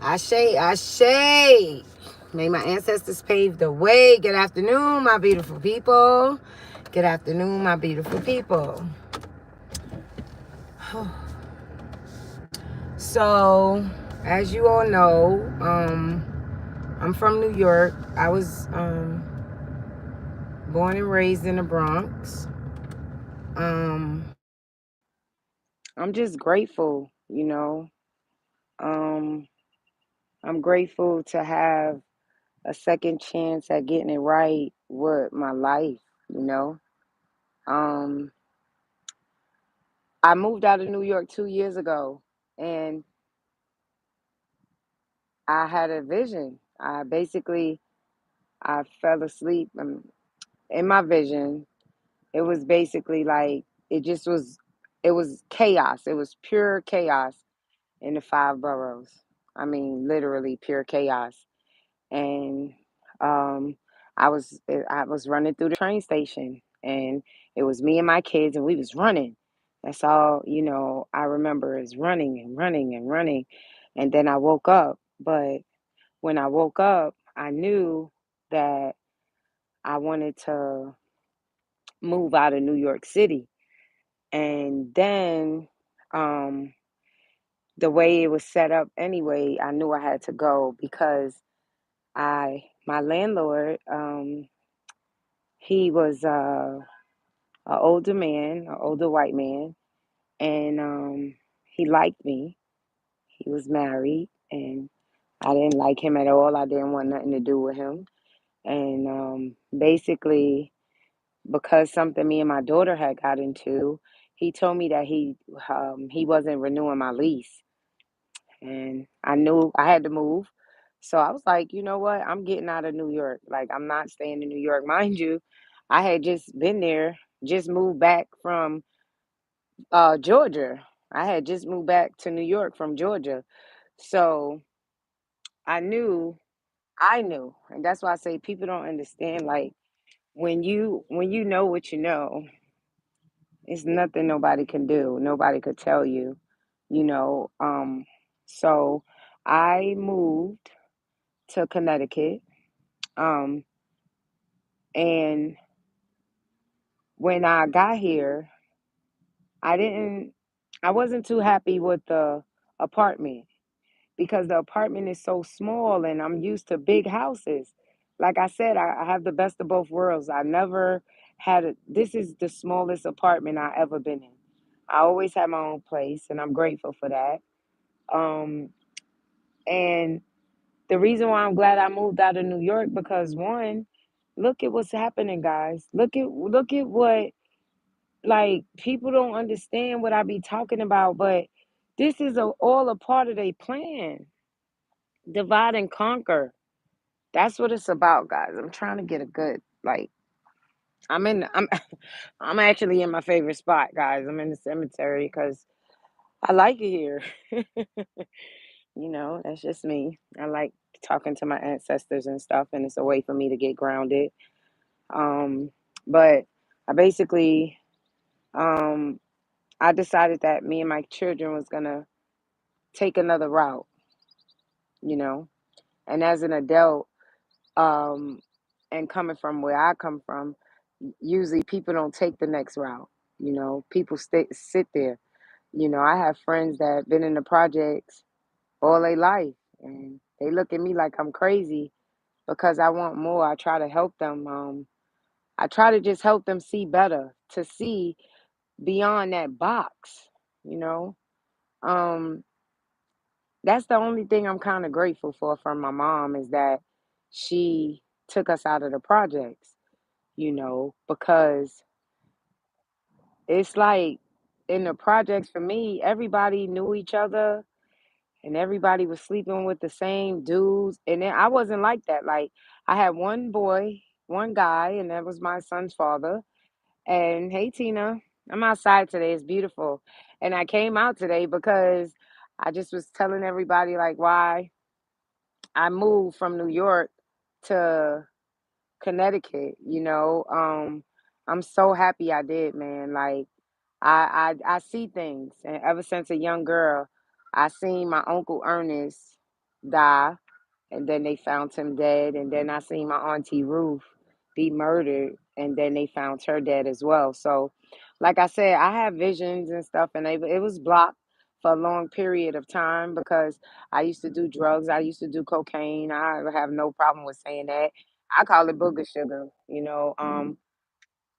Ashe, Ashe. May my ancestors pave the way. Good afternoon, my beautiful people. Good afternoon, my beautiful people. So, as you all know, I'm from New York. I was born and raised in the Bronx. I'm just grateful. I'm grateful to have a second chance at getting it right with my life, you know. Um, I moved out of New York 2 years ago, and I had a vision. I fell asleep, in my vision. It was basically like it was chaos. It was pure chaos in the five boroughs. I mean, literally pure chaos. And um, I was running through the train station, and it was me and my kids, and we was running. That's all I remember is running and running and running, and then I woke up. But when I woke up, I knew that I wanted to move out of New York City, and then um, the way it was set up anyway, I knew I had to go because I my landlord, he was an older man, an older white man, and he liked me. He was married, and I didn't like him at all. I didn't want nothing to do with him. And basically, because something me and my daughter had got into, he told me that he wasn't renewing my lease, and I knew I had to move. So I was like, you know what? I'm getting out of New York. Like, I'm not staying in New York. Mind you, I had just been there, just moved back from Georgia. I had just moved back to New York from Georgia. So I knew, and that's why I say people don't understand. Like, when you know what you know, it's nothing nobody can do. Nobody could tell you, you know. So I moved to Connecticut. Um, and when I got here, I didn't, I wasn't too happy with the apartment because the apartment is so small and I'm used to big houses. Like I said, I have the best of both worlds. I never this is the smallest apartment I ever been in. I always had my own place and I'm grateful for that. Um, and the reason why I'm glad I moved out of New York because one, look at what's happening, guys. Look at what, like, people don't understand what I be talking about, but this is all a part of their plan. Divide and conquer. That's what it's about, guys. I'm trying to get a good, like, I'm I'm actually in my favorite spot, guys. I'm in the cemetery because I like it here. That's just me. I like talking to my ancestors and stuff, and it's a way for me to get grounded. Um, but I basically, um, I decided that me and my children was gonna take another route, you know. And as an adult, um, and coming from where I come from, usually people don't take the next route. People sit there. I have friends that been in the projects all their life, and they look at me like I'm crazy because I want more. I try to help them. I try to just help them see better, to see beyond that box. You know, um, that's the only thing I'm kind of grateful for from my mom is that she took us out of the projects. Because it's like in the projects for me, everybody knew each other and everybody was sleeping with the same dudes. And then I wasn't like that. Like, I had one boy, one guy, and that was my son's father. And hey, Tina, I'm outside today. It's beautiful. And I came out today because I just was telling everybody like why I moved from New York to Connecticut. I'm so happy I did, man. Like, I see things, and ever since a young girl, I seen my uncle Ernest. die, and then they found him dead. And then I seen my auntie Ruth be murdered, and then they found her dead as well. So, like I said, I have visions and stuff, and it was blocked for a long period of time because I used to do drugs. I used to do cocaine. I have no problem with saying that. I call it booger sugar.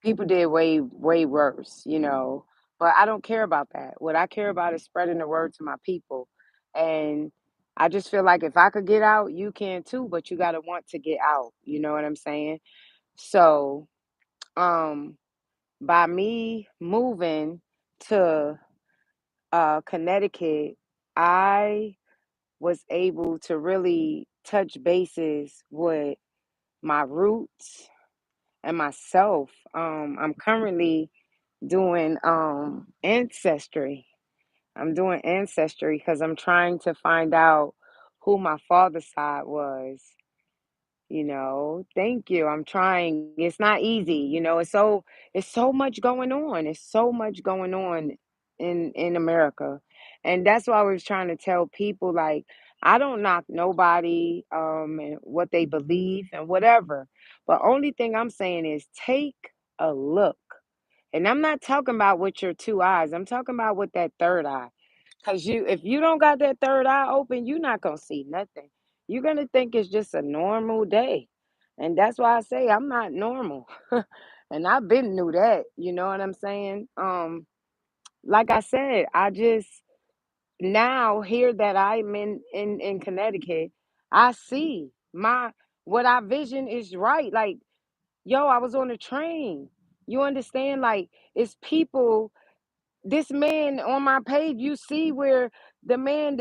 People did way, way worse, but I don't care about that. What I care about is spreading the word to my people. And I just feel like if I could get out, you can too, but you got to want to get out. You know what I'm saying? So, um, by me moving to Connecticut, I was able to really touch bases with my roots and myself. I'm currently doing ancestry. I'm doing ancestry because I'm trying to find out who my father's side was. Thank you. I'm trying. It's not easy. It's so much going on. It's so much going on in America. And that's why I was trying to tell people, like, I don't knock nobody and what they believe and whatever. But only thing I'm saying is take a look. And I'm not talking about with your two eyes. I'm talking about with that third eye. Cause if you don't got that third eye open, you're not gonna see nothing. You're gonna think it's just a normal day. And that's why I say I'm not normal. And I've been knew that, you know what I'm saying? Like I said, I just now here that I'm in Connecticut, I see my what I vision is right. Like, yo, I was on a train. You understand? Like, it's people, this man on my page, you see where the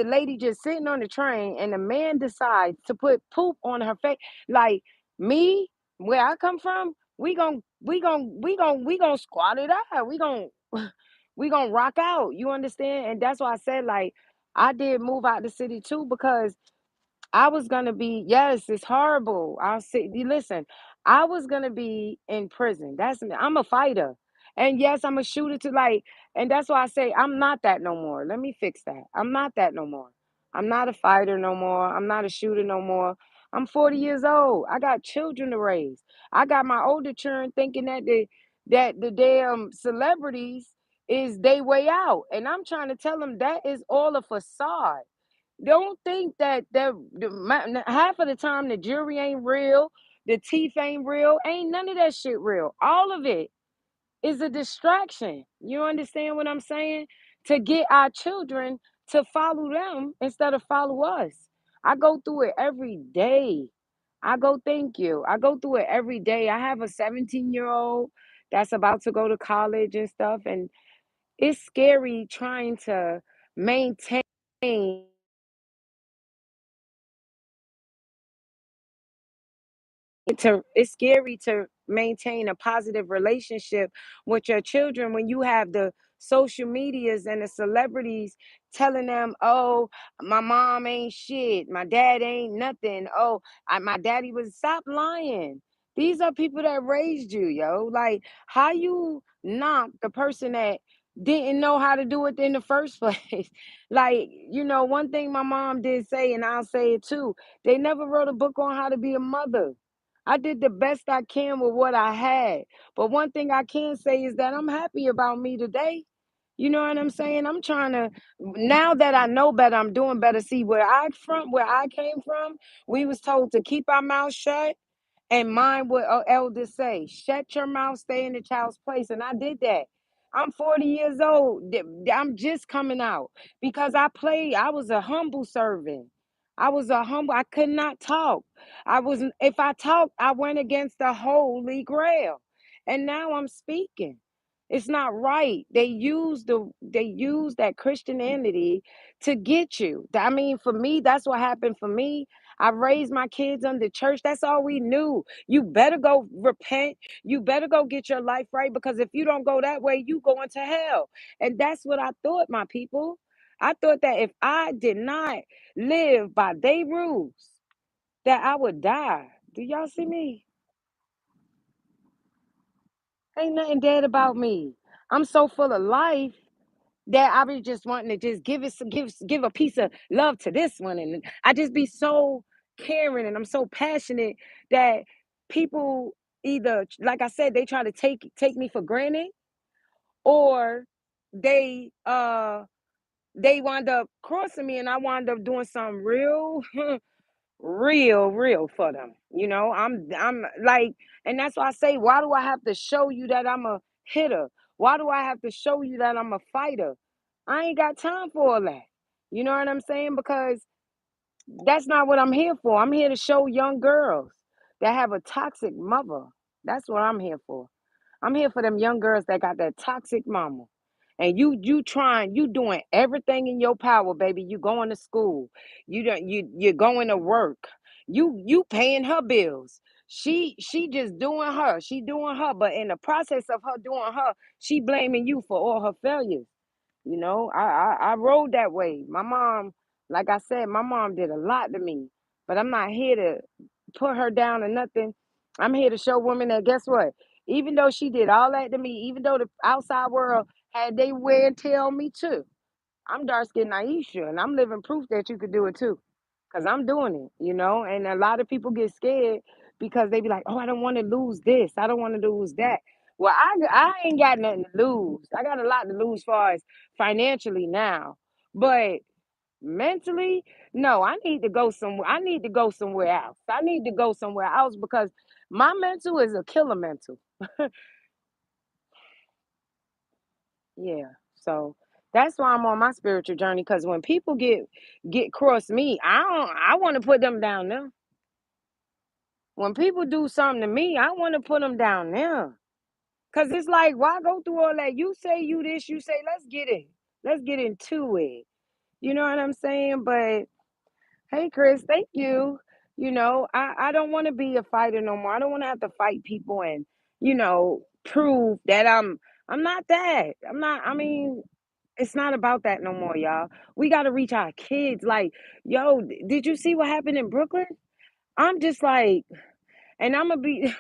lady just sitting on the train, and the man decides to put poop on her face. Like me, where I come from, we gon' squat it out. We gon' rock out. You understand? And that's why I said, like, I did move out the city too, because I was gonna be, yes, it's horrible. I'll say, listen, I was gonna be in prison. That's me. I'm a fighter. And yes, I'm a shooter to, like, and that's why I say I'm not that no more. Let me fix that. I'm not that no more. I'm not a fighter no more. I'm not a shooter no more. I'm 40 years old. I got children to raise. I got my older children thinking that the damn celebrities is they way out. And I'm trying to tell them that is all a facade. Don't think that half of the time the jury ain't real, the teeth ain't real, ain't none of that shit real. All of it is a distraction. You understand what I'm saying? To get our children to follow them instead of follow us. I go through it every day. Thank you. I go through it every day. I have a 17-year-old that's about to go to college and stuff, and it's scary trying to maintain it's scary to maintain a positive relationship with your children when you have the social medias and the celebrities telling them, oh, my mom ain't shit, my dad ain't nothing, oh, my daddy was, stop lying. These are people that raised you, yo. Like, how you knock the person that didn't know how to do it in the first place? Like, one thing my mom did say, and I'll say it too, they never wrote a book on how to be a mother. I did the best I can with what I had. But one thing I can say is that I'm happy about me today. You know what I'm saying? I'm trying to, now that I know better, I'm doing better. See, where I came from, we was told to keep our mouth shut and mind what elders say. Shut your mouth, stay in the child's place. And I did that. I'm 40 years old. I'm just coming out because I was a humble servant. I could not talk. If I talked, I went against the holy grail. And now I'm speaking. It's not right. They use that Christianity to get you. I mean, for me, that's what happened for me. I raised my kids under church. That's all we knew. You better go repent. You better go get your life right, because if you don't go that way, you going to hell. And that's what I thought, my people. I thought that if I did not live by their rules, that I would die. Do y'all see me? Ain't nothing dead about me. I'm so full of life that I be just wanting to just give a piece of love to this one, and I just be so caring and I'm so passionate that people either, like I said, they try to take me for granted, or they they wind up crossing me and I wind up doing something real real for them. I'm like, and that's why I say, why do I have to show you that I'm a hitter? Why do I have to show you that I'm a fighter? I ain't got time for all that. You know what I'm saying? Because that's not what I'm here for. I'm here to show young girls that have a toxic mother. That's what I'm here for. I'm here for them young girls that got that toxic mama. And you doing everything in your power, baby. You going to school. You're going to work. You paying her bills. She just doing her. She doing her. But in the process of her doing her, she blaming you for all her failures. I rode that way. My mom, like I said, my mom did a lot to me, but I'm not here to put her down or nothing. I'm here to show women that, guess what? Even though she did all that to me, even though the outside world had they wear and tear on me too, I'm DarkSkinNyeisha, and I'm living proof that you could do it too. Cause I'm doing it. And a lot of people get scared because they be like, "Oh, I don't want to lose this. I don't want to lose that." Well, I ain't got nothing to lose. I got a lot to lose, far as financially now, but mentally, no. I need to go somewhere. I need to go somewhere else. I need to go somewhere else because my mental is a killer mental. Yeah. So that's why I'm on my spiritual journey. Because when people get cross me, I want to put them down there. When people do something to me, I want to put them down there. Cause it's like, why go through all that? You say you this, you say, let's get it. Let's get into it. You know what I'm saying? But hey, Chris, thank you. I don't want to be a fighter no more. I don't want to have to fight people and, prove that I'm not that. I'm not, I mean, it's not about that no more, y'all. We got to reach our kids. Like, yo, did you see what happened in Brooklyn? I'm just like, and I'm going to be,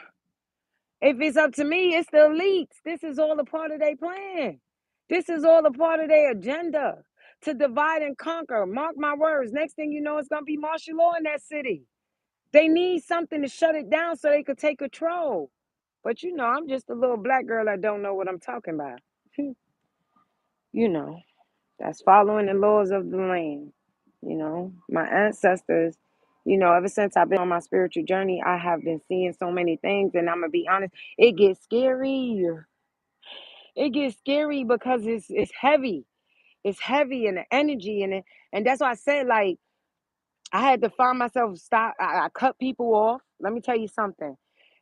if it's up to me, it's the elites. This is all a part of their plan. This is all a part of their agenda to divide and conquer. Mark my words. Next thing you know, it's going to be martial law in that city. They need something to shut it down so they could take control. But I'm just a little black girl that don't know what I'm talking about. you know, that's following the laws of the land. My ancestors, ever since I've been on my spiritual journey, I have been seeing so many things. And I'm going to be honest, it gets scary. It gets scary because it's heavy. It's heavy and the energy in it. And that's why I said, like, I had to find myself stop. I cut people off. Let me tell you something.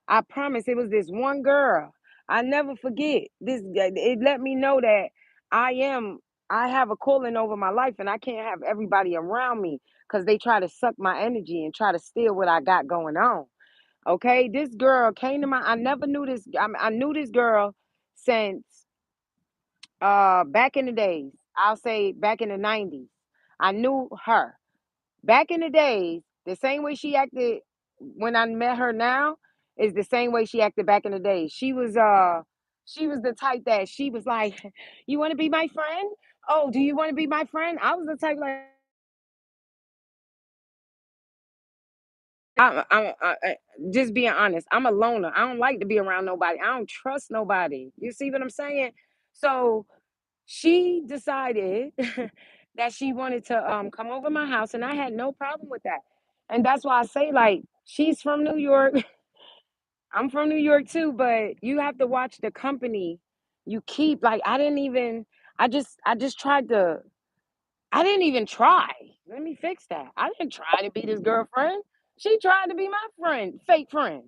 I promise it was this one girl. I never forget this. It let me know that I am. I have a calling over my life, and I can't have everybody around me because they try to suck my energy and try to steal what I got going on. Okay, this girl came to my. I never knew this. I knew this girl since back in the days. I'll say back in the 90s. I knew her. Back in the days, the same way she acted when I met her now is the same way she acted back in the day. She was the type that she was like, "You want to be my friend? Oh, do you want to be my friend?" I was the type like, just being honest. I'm a loner. I don't like to be around nobody. I don't trust nobody. You see what I'm saying? So she decided that she wanted to come over my house, and I had no problem with that. And that's why I say, like, she's from New York. I'm from New York too, but you have to watch the company you keep. Like, I just tried to. I didn't even try. Let me fix that. I didn't try to be this girlfriend. She tried to be my friend, fake friend.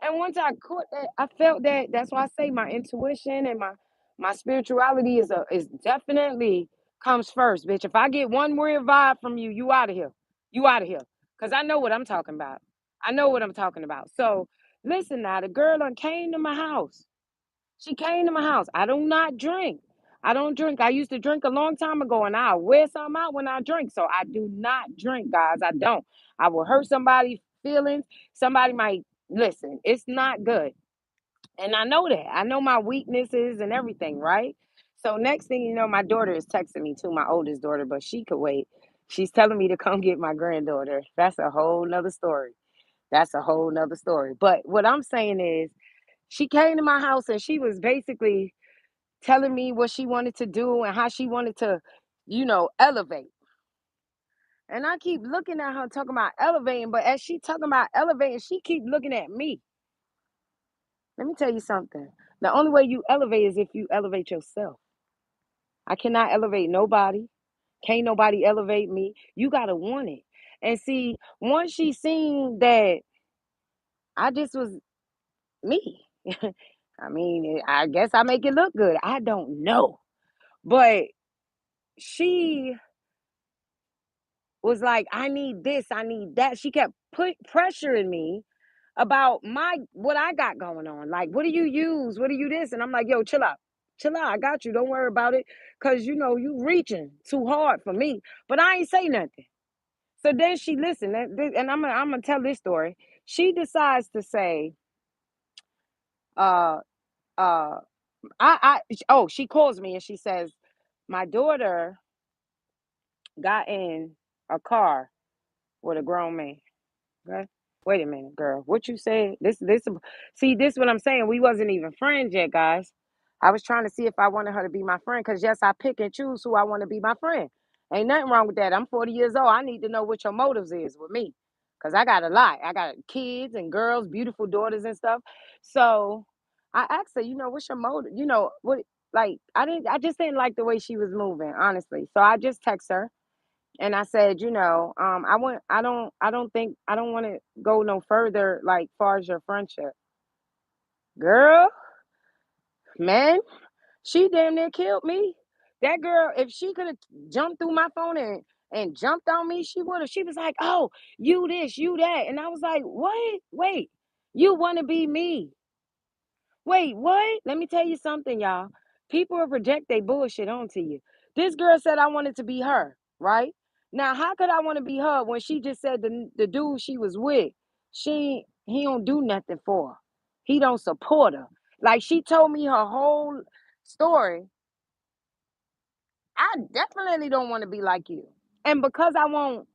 And once I caught that, I felt that. That's why I say my intuition and my spirituality is definitely comes first, bitch. If I get one weird vibe from you, you out of here. You out of here. Cause I know what I'm talking about. I know what I'm talking about. So listen now, the girl done came to my house. She came to my house. I do not drink. I don't drink. I used to drink a long time ago, and I wear something out when I drink. So I do not drink, guys. I don't. I will hurt somebody's feelings. Somebody might listen. It's not good. And I know that. I know my weaknesses and everything, right? So next thing you know, my daughter is texting me too, my oldest daughter, but she could wait. She's telling me to come get my granddaughter. That's a whole nother story. That's a whole nother story. But what I'm saying is, she came to my house and she was basically telling me what she wanted to do and how she wanted to, elevate. And I keep looking at her talking about elevating, but as she talking about elevating, she keep looking at me. Let me tell you something. The only way you elevate is if you elevate yourself. I cannot elevate nobody. Can't nobody elevate me. You gotta want it. And see, once she seen that I just was me. I mean, I guess I make it look good. I don't know. But she was like, I need this, I need that. She kept pressuring me about my what I got going on. Like, what do you use? What do you this? And I'm like, yo, chill out. Chill out. I got you. Don't worry about it. Cause you reaching too hard for me. But I ain't say nothing. So then she listened, and I'm gonna tell this story. She decides to say, uh, uh, she calls me and she says, my daughter got in a car with a grown man. Okay. Wait a minute, girl. What you said? See, this what I'm saying. We wasn't even friends yet, guys. I was trying to see if I wanted her to be my friend, because yes, I pick and choose who I want to be my friend. Ain't nothing wrong with that. I'm 40 years old. I need to know what your motives is with me. Because I got a lot. I got kids and girls, beautiful daughters and stuff. So I asked her, what's your motive? What, like, I just didn't like the way she was moving, honestly. So I just text her and I said, I don't want to go no further, like far as your friendship. Girl, man, she damn near killed me. That girl, if she could have jumped through my phone and jumped on me, she would have. She was like, oh, you this, you that. And I was like, what? Wait, you want to be me? Wait, what? Let me tell you something, y'all. People will project their bullshit onto you. This girl said I wanted to be her, right? Now, how could I want to be her when she just said the dude she was with, he don't do nothing for her. He don't support her. Like, she told me her whole story. I definitely don't want to be like you. And because I wouldn't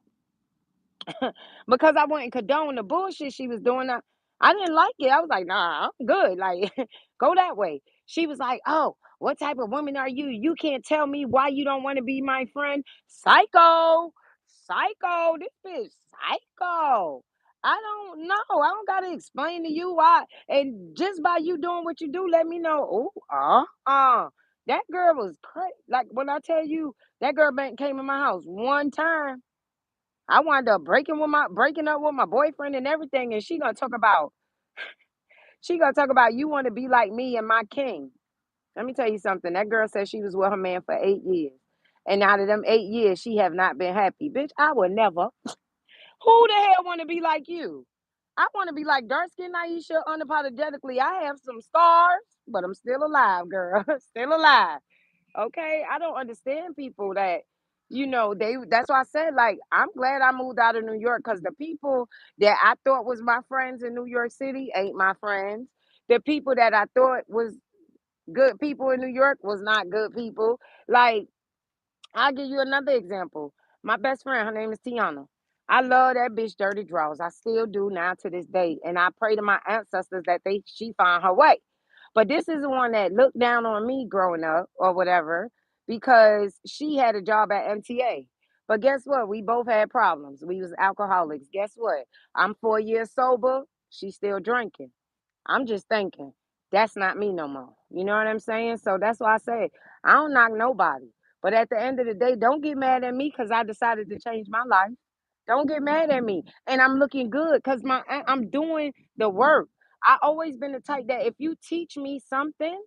condone the bullshit she was doing. I didn't like it. I was like, nah, I'm good. Like, go that way. She was like, oh, what type of woman are you? You can't tell me why you don't want to be my friend. Psycho. Psycho. This bitch psycho. I don't know. I don't gotta explain to you why. And just by you doing what you do, let me know. Oh, that girl was crazy. Like, when I tell you, that girl came in my house one time. I wound up breaking up with my boyfriend and everything, and she gonna talk about you want to be like me and my king. Let me tell you something. That girl said she was with her man for 8 years, and out of them 8 years, she have not been happy. Bitch, I would never. Who the hell want to be like you? I want to be like DarkSkinNyeisha unapologetically. I have some scars, but I'm still alive, girl. Still alive. Okay, I don't understand people that that's why I said, like, I'm glad I moved out of New York, because the people that I thought was my friends in New York City ain't my friends. The people that I thought was good people in New York was not good people. Like, I'll give you another example. My best friend, her name is Tiana. I love that bitch dirty draws. I still do now to this day. And I pray to my ancestors that she find her way. But this is the one that looked down on me growing up or whatever, because she had a job at MTA. But guess what? We both had problems. We was alcoholics. Guess what? I'm 4 years sober. She's still drinking. I'm just thinking, that's not me no more. You know what I'm saying? So that's why I say I don't knock nobody. But at the end of the day, don't get mad at me because I decided to change my life. Don't get mad at me. And I'm looking good because I'm doing the work. I always been the type that if you teach me something,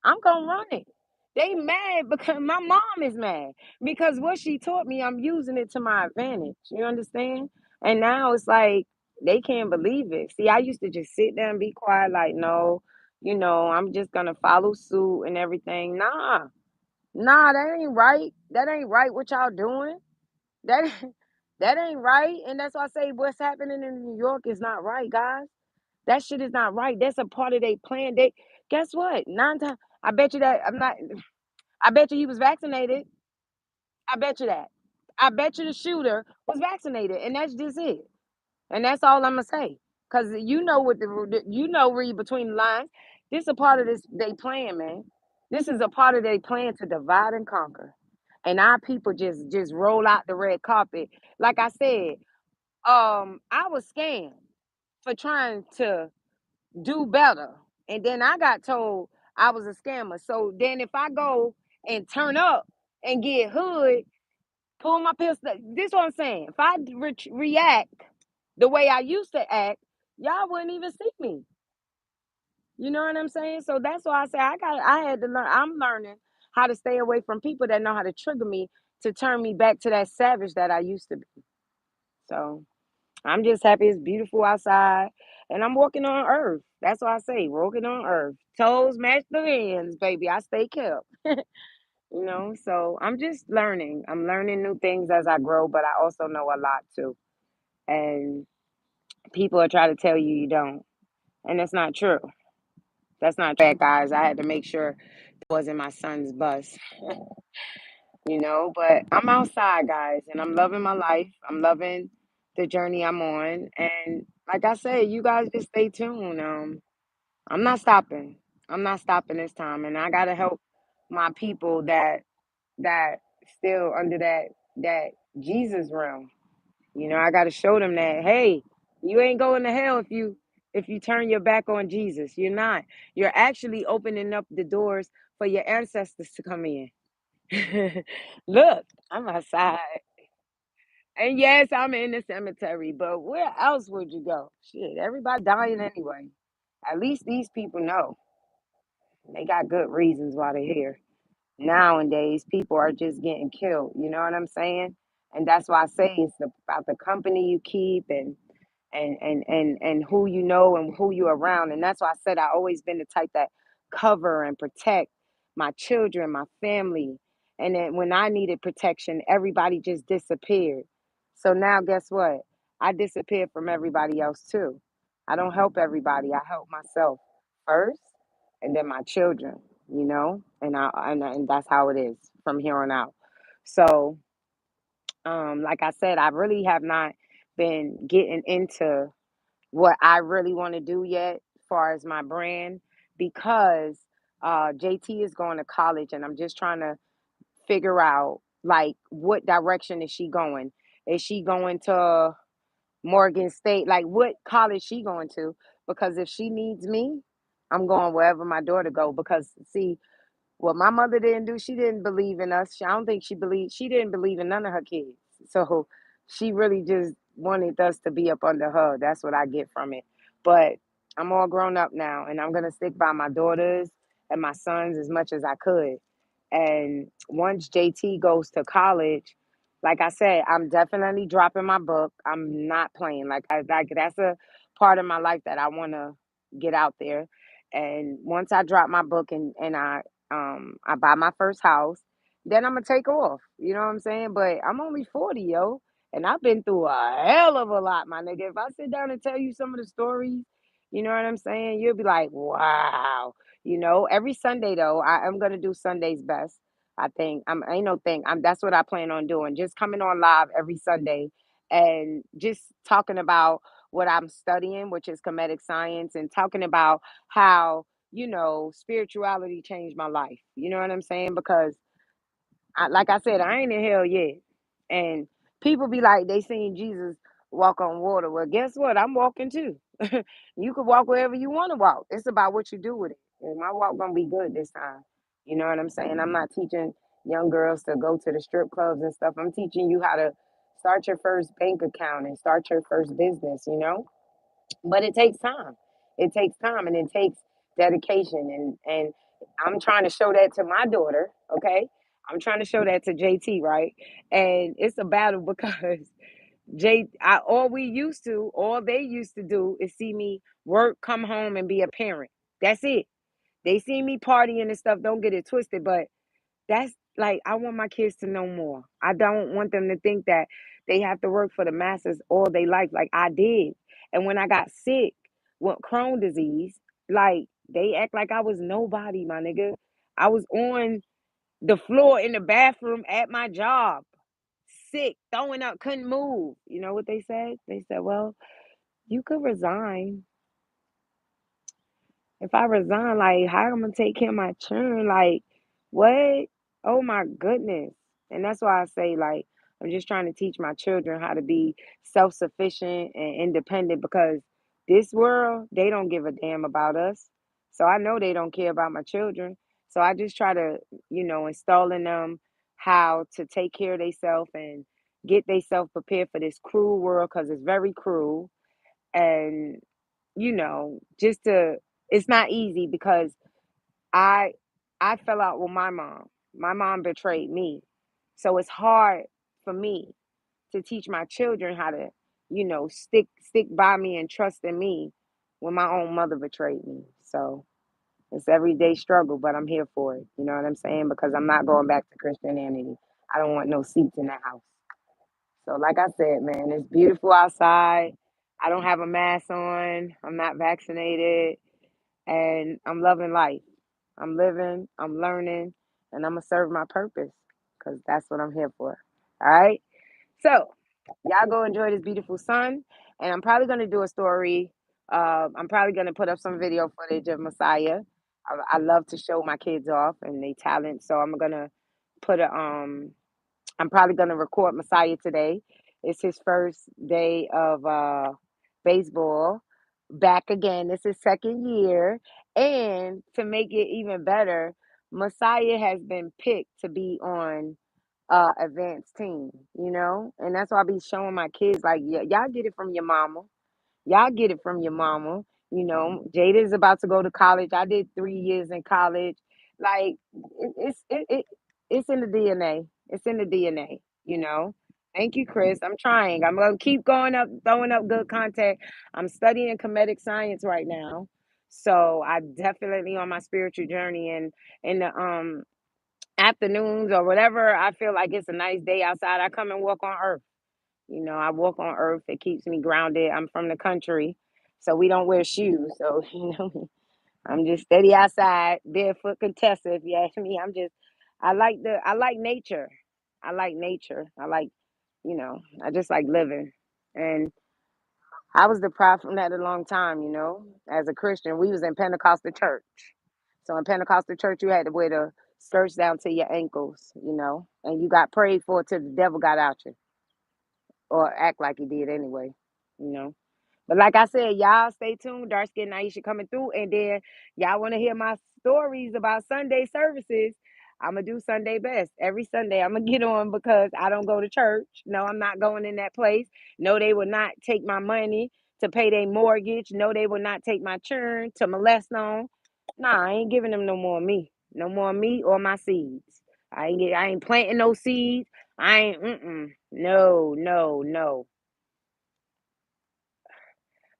I'm gonna run it. They mad because my mom is mad because what she taught me, I'm using it to my advantage. You understand? And now it's like they can't believe it. See, I used to just sit there and be quiet, like, no, I'm just gonna follow suit and everything. Nah, that ain't right. That ain't right what y'all doing. That that ain't right. And that's why I say what's happening in New York is not right, guys. That shit is not right. That's a part of their plan. They guess what? 9 times I bet you that I'm not. I bet you he was vaccinated. I bet you that. I bet you the shooter was vaccinated, and that's just it. And that's all I'm gonna say. Cause you know what you know, read between the lines. This is a part of this they plan, man. This is a part of their plan to divide and conquer. And our people just roll out the red carpet. Like I said, I was scammed for trying to do better. And then I got told I was a scammer. So then if I go and turn up and get hood, pull my pistol, this is what I'm saying. If I react the way I used to act, y'all wouldn't even see me. You know what I'm saying? So that's why I say I had to learn. I'm learning how to stay away from people that know how to trigger me to turn me back to that savage that I used to be. So I'm just happy it's beautiful outside and I'm walking on earth. That's why I say walking on earth. Toes match the ends, baby. I stay kept. So I'm just learning. I'm learning new things as I grow, but I also know a lot too. And people are trying to tell you you don't. And that's not true. That's not true, guys. I had to make sure it wasn't my son's bus, but I'm outside, guys, and I'm loving my life. I'm loving the journey I'm on. And like I said, you guys just stay tuned. I'm not stopping. I'm not stopping this time. And I gotta help my people that still under that Jesus realm. I got to show them that, hey, you ain't going to hell if you turn your back on Jesus. You're not. You're actually opening up the doors for your ancestors to come in. Look, I'm outside. And yes, I'm in the cemetery, but where else would you go? Shit, everybody dying anyway. At least these people know. They got good reasons why they're here. Nowadays, people are just getting killed. You know what I'm saying? And that's why I say it's about the company you keep and who you know and who you're around. And that's why I said I always been the type that cover and protect my children, my family. And then when I needed protection, everybody just disappeared. So now guess what? I disappeared from everybody else too. I don't help everybody. I help myself first and then my children, and that's how it is from here on out. So like I said, I really have not been getting into what I really want to do yet, as far as my brand, because JT is going to college, and I'm just trying to figure out like what direction is she going? Is she going to Morgan State? Like what college she going to? Because if she needs me, I'm going wherever my daughter go. Because see, what my mother didn't do, she didn't believe in us. I don't think she didn't believe in none of her kids. So she really just wanted us to be up under her. That's what I get from it. But I'm all grown up now and I'm gonna stick by my daughters and my sons as much as I could. And once JT goes to college, like I said, I'm definitely dropping my book. I'm not playing. Like that's a part of my life that I wanna get out there. And once I drop my book and I buy my first house, then I'm gonna take off. You know what I'm saying? But I'm only 40, yo, and I've been through a hell of a lot, my nigga. If I sit down and tell you some of the stories, you know what I'm saying? You'll be like, wow. Every Sunday though, I'm gonna do Sundays best. I think I'm ain't no thing. That's what I plan on doing. Just coming on live every Sunday and just talking about what I'm studying, which is comedic science, and talking about how spirituality changed my life. You know what I'm saying? Because, like I said, I ain't in hell yet. And people be like, they seen Jesus walk on water. Well, guess what? I'm walking too. You can walk wherever you want to walk. It's about what you do with it. And my walk gonna be good this time. You know what I'm saying? I'm not teaching young girls to go to the strip clubs and stuff. I'm teaching you how to start your first bank account and start your first business. But it takes time. It takes time and it takes dedication and I'm trying to show that to my daughter, okay? I'm trying to show that to JT, right? And it's a battle because all they used to do is see me work, come home and be a parent. That's it. They see me partying and stuff, don't get it twisted, but that's like I want my kids to know more. I don't want them to think that they have to work for the masses all their life like I did. And when I got sick with Crohn's disease, like they act like I was nobody, my nigga. I was on the floor in the bathroom at my job, sick, throwing up, couldn't move. You know what they said? They said, well, you could resign. If I resign, like, how am I gonna take care of my children? Like, what? Oh my goodness. And that's why I say, like, I'm just trying to teach my children how to be self sufficient and independent because this world, they don't give a damn about us. So I know they don't care about my children. So I just try to, install in them how to take care of themselves and get themselves prepared for this cruel world because it's very cruel. And just to it's not easy because I I fell out with my mom. My mom betrayed me. So it's hard for me to teach my children how to, stick by me and trust in me when my own mother betrayed me. So it's everyday struggle, but I'm here for it. You know what I'm saying? Because I'm not going back to Christianity. I don't want no seats in that house. So like I said, man, it's beautiful outside. I don't have a mask on. I'm not vaccinated and I'm loving life. I'm living, I'm learning, and I'm gonna serve my purpose because that's what I'm here for. All right. So y'all go enjoy this beautiful sun, and I'm probably gonna do a story. I'm probably gonna put up some video footage of Messiah. I love to show my kids off and they talent, so I'm gonna put a I'm probably going to record Messiah today. It's his first day of baseball. Back again. This is second year. And to make it even better, Messiah has been picked to be on advanced team, And that's why I be showing my kids like y'all get it from your mama. Y'all get it from your mama. Jada is about to go to college. I did 3 years in college. Like it's in the DNA. It's in the DNA. Thank you, Chris. I'm trying. I'm gonna keep going up, throwing up good content. I'm studying comedic science right now, so I definitely on my spiritual journey. And in the afternoons or whatever, I feel like it's a nice day outside. I come and walk on Earth. I walk on earth. It keeps me grounded. I'm from the country, so we don't wear shoes. So, I'm just steady outside, barefoot Contessa, if you ask me. I like nature. I like nature. I just like living. And I was deprived from that a long time, as a Christian. We was in Pentecostal church. So in Pentecostal church, you had to wear the skirts down to your ankles, and you got prayed for till the devil got out you or act like he did anyway, you know. But like I said, y'all stay tuned. DarkSkinNyeisha coming through, and then y'all want to hear my stories about Sunday services. I'm gonna do Sunday best every Sunday. I'm gonna get on because I don't go to church. No, I'm not going in that place. No, they will not take my money to pay their mortgage. No, they will not take my churn to molest on. Nah, I ain't giving them no more of me. No more of me or my seeds. I ain't planting no seeds. I ain't. No, no, no.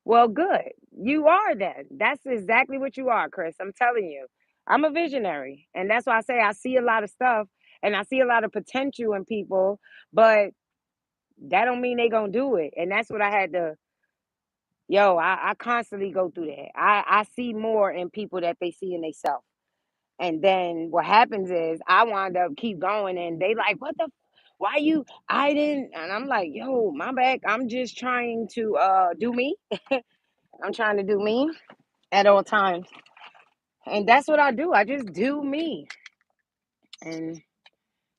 Well, good. You are that. That's exactly what you are, Chris. I'm telling you. I'm a visionary. And that's why I say I see a lot of stuff and I see a lot of potential in people, but that don't mean they gonna do it. And that's what I had to I constantly go through that. I see more in people that they see in themselves. And then what happens is I wind up keep going and they like, what the why you I didn't and I'm like, yo, my bad. I'm just trying to do me. I'm trying to do me at all times. And that's what I do. I just do me. And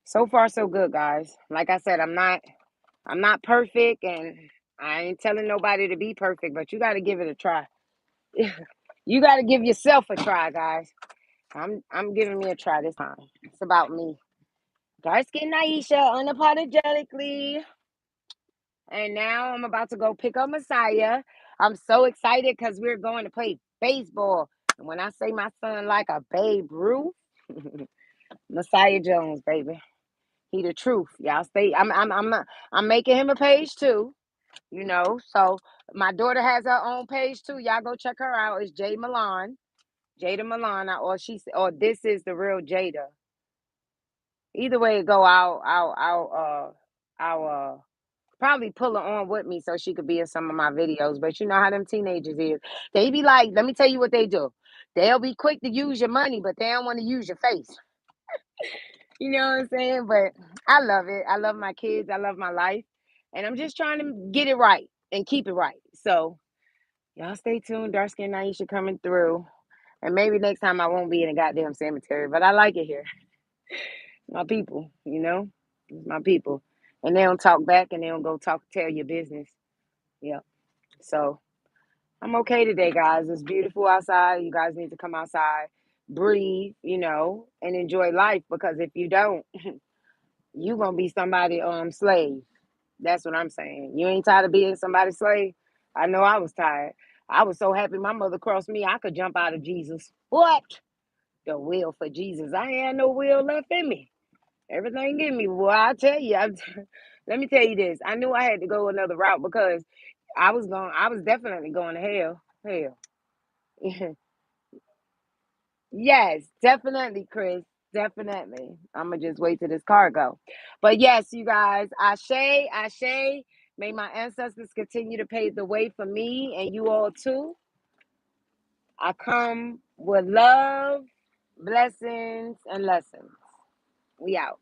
so far so good, guys. Like I said, I'm not perfect and I ain't telling nobody to be perfect, but you got to give it a try. You got to give yourself a try, guys. I'm giving me a try this time. It's about me. Dark skin Naisha, unapologetically. And now I'm about to go pick up Messiah. I'm so excited because we're going to play baseball. And when I say my son like a Babe Ruth, Messiah Jones, baby. He the truth. Y'all stay. I'm making him a page too, So my daughter has her own page too. Y'all go check her out. It's Jada Milan. Jada Milan, or this is the real Jada. Either way it go, I'll probably pull her on with me so she could be in some of my videos. But you know how them teenagers is. They be like, let me tell you what they do. They'll be quick to use your money, but they don't want to use your face. You know what I'm saying? But I love it. I love my kids. I love my life. And I'm just trying to get it right and keep it right. So y'all stay tuned. DarkSkinNyeisha coming through. And maybe next time I won't be in a goddamn cemetery. But I like it here. My people, you know? It's my people. And they don't talk back and they don't go tell your business. Yep. So I'm okay today, guys. It's beautiful outside. You guys need to come outside, breathe, and enjoy life, because if you don't, you gonna be somebody slave. That's what I'm saying. You ain't tired of being somebody's slave? I know I was tired. I was so happy my mother crossed me, I could jump out of Jesus. What? The will for Jesus. I ain't had no will left in me. Everything in me. Well, I tell you, let me tell you this. I knew I had to go another route, because I was definitely going to hell. Hell. Yes, definitely, Chris. Definitely. I'm gonna just wait till this car go. But yes, you guys, Ashe, Ashe. May my ancestors continue to pave the way for me and you all too. I come with love, blessings, and lessons. We out.